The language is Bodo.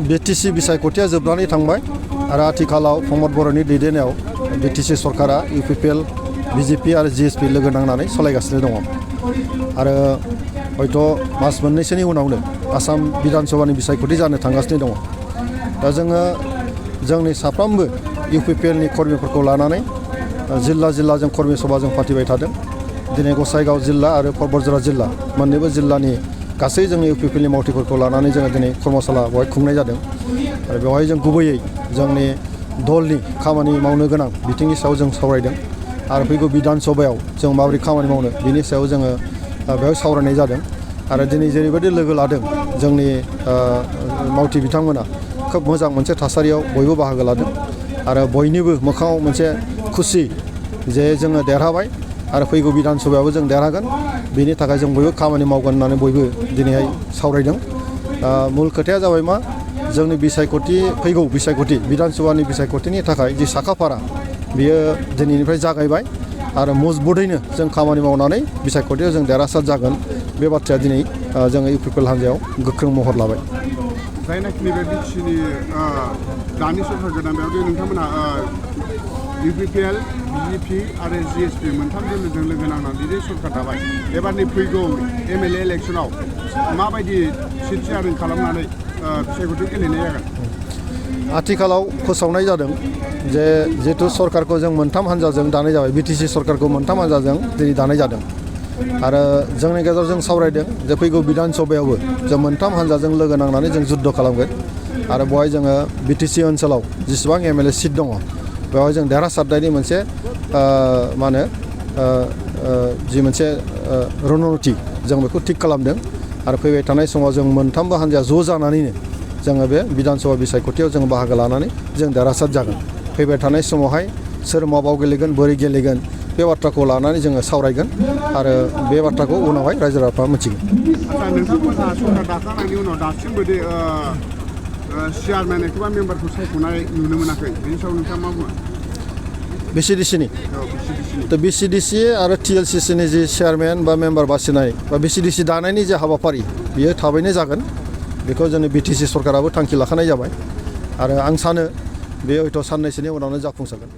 बिटिसि बिसायख'थिया जोबनानै थांबाय आरो आथिखालाव प्रमद बर'नि दैदेननायाव बिटिसि सरकारा इउपिपिएल बिजेपि आरो जिएसपि लोगो नांनानै सालायगासिनो दङ आरो हयथ' मास मोननैसोनि उनावनो आसाम बिधान सभानि बिसायख'थि जानो थांगासिनो दङ दा जोङो जोंनि साफ्रोमबो इउपिपिएलनि कर्मिफोरखौ लानानै जिल्ला जिल्ला जों कर्मि सभा जों फाथिबाय थादों दिनै गसाइगाव जिल्ला आरो परबतजरा जिल्ला मोननैबो जिल्लानि गासै जोंनि इउपिपिएलनि मावथिफोरखौ लानानै जोङो दिनै कर्मशाला बेवहाय खुंनाय जादों आरो बेवहाय जों गुबैयै जोंनि दलनि खामानि मावनो गोनां बिथिंनि सायाव जों सावरायदों आरो फैगौ बिधान सभायाव जों माबोरै खामानि मावनो बिनि सायाव जोङो बेवहाय सावरायनाय जादों आरो दिनै जेरैबायदि लोगो लादों जोंनि मावथि बिथांमोना खोब मोजां मोनसे थासारियाव बयबो बाहागो लादों आरो बयनिबो मोखाङाव मोनसे खुसि जे जोङो देरहाबाय आरो फैगौ बिधान सभायावबो जों देरहागोन बेनि थाखाय जों बयबो खामानि मावगोन होननानै बयबो दिनैहाय सावरायदों मुल खोथाया जाबाय मा जोंनि बिसायख'थि फैगौ बिसायख'थि बिधान सभानि बिसायख'थिनि थाखाय जि साखाफारा बियो दिनैनिफ्राय जागायबाय आरो मजबुतैनो जों खामानि मावनानै बिसायख'थियाव जों देरहासार जागोन बे बाथ्राया दिनै जोङो इउपिपिएल हान्जायाव गोख्रों महर लाबाय जायनाखि नैबे बिटिसिनि दानि सरकार गोदान बेयाव नोंथांमोनहा इउपिपिएल बिजेपि आरो जिएसपि मोनथाम दोलोजों लोगो नांनानै बिदि सरकार दाबाय एबारनि फैगौ एमएलए इलेक्सनाव माबायदि सिट शेयारिं खालामनानै बिसायख'थि गेलेनाय जागोन आथिखालाव फोसावनाय जादों जे जिहेतु सरकारखौ जों मोनथाम हान्जाजों दानाय जाबाय बिटिसि सरकारखौ मोनथाम हान्जाजों दिनै दानाय जादों आरो जोंनि गेजेराव जों सावरायदों जे फैगौ बिधान सभायावबो जों मोनथाम हान्जाजों लोगो नांनानै जों जुद्ध खालामगोन आरो बेवहाय जोङो बिटिसि ओनसोलाव जेसेबां एमएलए सिट दङ बेवहाय जों देरहासारनायनि मोनसे मा होनो जि मोनसे रननिति जों बेखौ थिग खालामदों आरो फैबाय थानाय समाव जों मोनथामबो हान्जाया ज' जानानैनो जोङो बे बिधान सभा बिसायख'थियाव जों बाहागो लानानै जों देरहासार जागोन फैबाय थानाय समावहाय सोर माबाव गेलेगोन बोरै गेलेगोन बे बाथ्राखौ लानानै जोङो सावरायगोन आरो बे बाथ्राखौ उनावहाय रायजो राजाफ्रा मिथिगोन आच्चा नोंथांमोनहा सरकार दाखांनायनि उनाव दासिमबो दे चेयारमेन एबा मेम्बारखौ सायख'नाय नुनो मोनाखै बेनि सायाव नोंथाङा मा बुङो बिसिडिसिनि दा बिसिडिसि आरो टिएलसिसिनि जि चेयारमेन बा मेम्बार बासिनाय बा बिसिडिसि दानायनि जे हाबाफारि बियो थाबैनो जागोन बेखौ जोंनि बिटिसि सरकाराबो थांखि लाखानाय जाबाय आरो आं सानो बे हयथ' साननैसोनि उनावनो जाफुंसारगोन